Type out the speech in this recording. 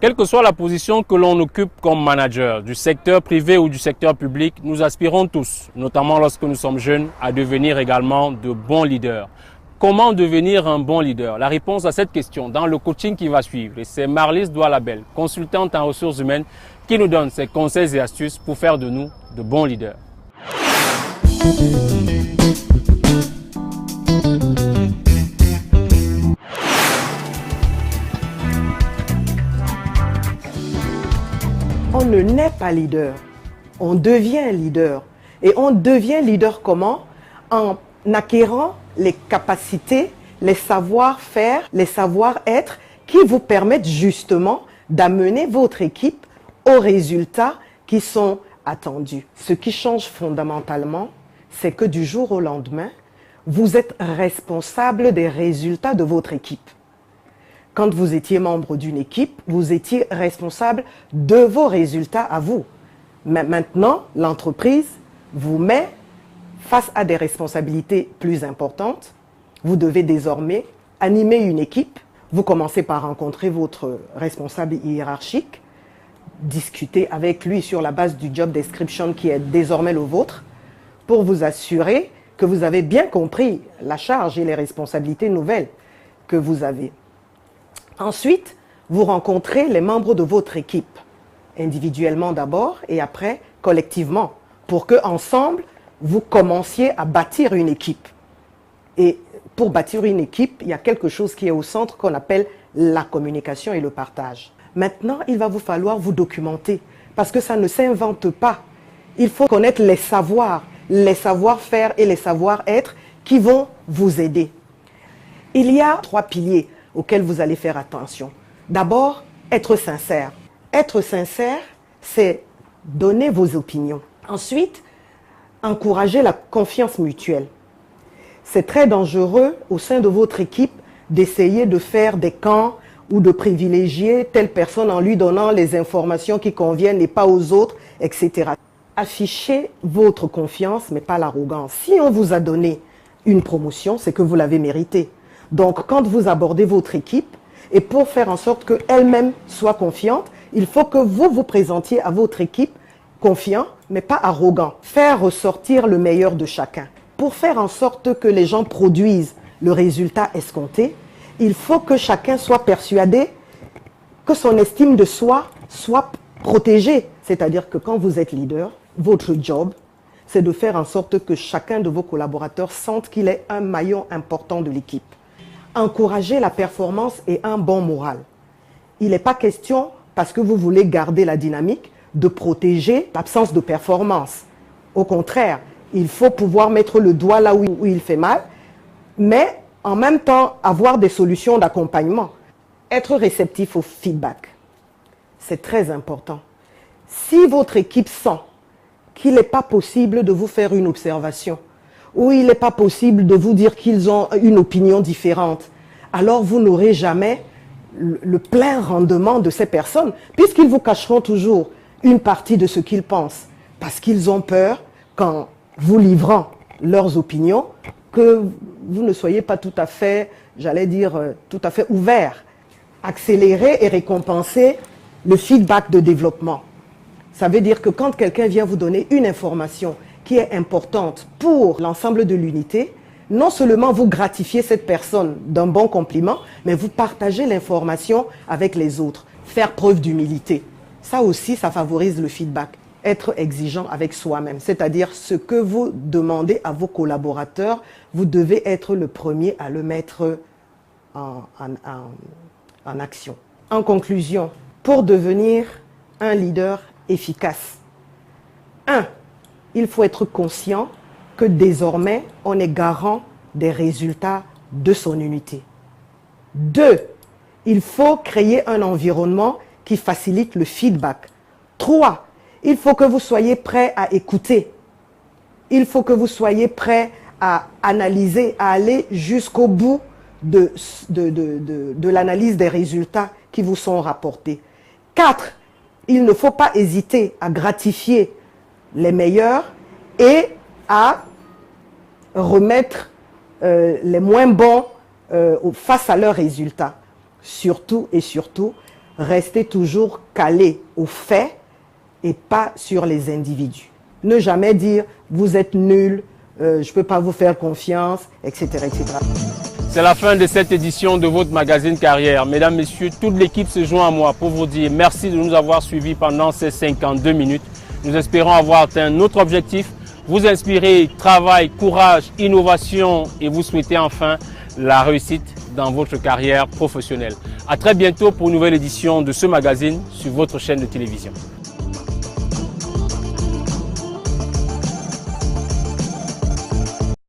Quelle que soit la position que l'on occupe comme manager, du secteur privé ou du secteur public, nous aspirons tous, notamment lorsque nous sommes jeunes, à devenir également de bons leaders. Comment devenir un bon leader? La réponse à cette question dans le coaching qui va suivre. Et c'est Marlys Doualabel, consultante en ressources humaines, qui nous donne ses conseils et astuces pour faire de nous de bons leaders. On ne naît pas leader, on devient leader. Et on devient leader comment? En acquérant les capacités, les savoir-faire, les savoir-être qui vous permettent justement d'amener votre équipe aux résultats qui sont attendus. Ce qui change fondamentalement, c'est que du jour au lendemain, vous êtes responsable des résultats de votre équipe. Quand vous étiez membre d'une équipe, vous étiez responsable de vos résultats à vous. Mais maintenant, l'entreprise vous met face à des responsabilités plus importantes. Vous devez désormais animer une équipe. Vous commencez par rencontrer votre responsable hiérarchique, discuter avec lui sur la base du job description qui est désormais le vôtre, pour vous assurer que vous avez bien compris la charge et les responsabilités nouvelles que vous avez. Ensuite, vous rencontrez les membres de votre équipe, individuellement d'abord et après collectivement, pour que ensemble vous commenciez à bâtir une équipe. Et pour bâtir une équipe, il y a quelque chose qui est au centre qu'on appelle la communication et le partage. Maintenant, il va vous falloir vous documenter parce que ça ne s'invente pas. Il faut connaître les savoirs, les savoir-faire et les savoir-être qui vont vous aider. Il y a 3 piliers auxquels vous allez faire attention. D'abord, être sincère. Être sincère, c'est donner vos opinions. Ensuite, encourager la confiance mutuelle. C'est très dangereux au sein de votre équipe d'essayer de faire des camps ou de privilégier telle personne en lui donnant les informations qui conviennent et pas aux autres, etc. Affichez votre confiance, mais pas l'arrogance. Si on vous a donné une promotion, c'est que vous l'avez méritée. Donc, quand vous abordez votre équipe, et pour faire en sorte qu'elle-même soit confiante, il faut que vous vous présentiez à votre équipe confiant, mais pas arrogant. Faire ressortir le meilleur de chacun. Pour faire en sorte que les gens produisent le résultat escompté, il faut que chacun soit persuadé que son estime de soi soit protégée. C'est-à-dire que quand vous êtes leader, votre job, c'est de faire en sorte que chacun de vos collaborateurs sente qu'il est un maillon important de l'équipe. Encourager la performance et un bon moral. Il n'est pas question, parce que vous voulez garder la dynamique, de protéger l'absence de performance. Au contraire, il faut pouvoir mettre le doigt là où il fait mal, mais en même temps avoir des solutions d'accompagnement. Être réceptif au feedback, c'est très important. Si votre équipe sent qu'il n'est pas possible de vous faire une observation, où il n'est pas possible de vous dire qu'ils ont une opinion différente, alors vous n'aurez jamais le plein rendement de ces personnes, puisqu'ils vous cacheront toujours une partie de ce qu'ils pensent, parce qu'ils ont peur, qu'en vous livrant leurs opinions, que vous ne soyez pas tout à fait, j'allais dire, tout à fait ouvert. Accélérer et récompenser le feedback de développement. Ça veut dire que quand quelqu'un vient vous donner une information qui est importante pour l'ensemble de l'unité, non seulement vous gratifiez cette personne d'un bon compliment, mais vous partagez l'information avec les autres. Faire preuve d'humilité. Ça aussi, ça favorise le feedback. Être exigeant avec soi-même, c'est-à-dire ce que vous demandez à vos collaborateurs, vous devez être le premier à le mettre en action. En conclusion, pour devenir un leader efficace, 1. Il faut être conscient que désormais, on est garant des résultats de son unité. 2. Il faut créer un environnement qui facilite le feedback. 3. Il faut que vous soyez prêt à écouter. Il faut que vous soyez prêt à analyser, à aller jusqu'au bout de l'analyse des résultats qui vous sont rapportés. 4. Il ne faut pas hésiter à gratifier les meilleurs et à remettre les moins bons face à leurs résultats. surtout et surtout, restez toujours calé aux faits et pas sur les individus. Ne jamais dire « vous êtes nul, je ne peux pas vous faire confiance », etc. etc. C'est la fin de cette édition de votre magazine Carrière. Mesdames, Messieurs, toute l'équipe se joint à moi pour vous dire merci de nous avoir suivis pendant ces 52 minutes. Nous espérons avoir atteint notre objectif, vous inspirer travail, courage, innovation et vous souhaiter enfin la réussite dans votre carrière professionnelle. À très bientôt pour une nouvelle édition de ce magazine sur votre chaîne de télévision.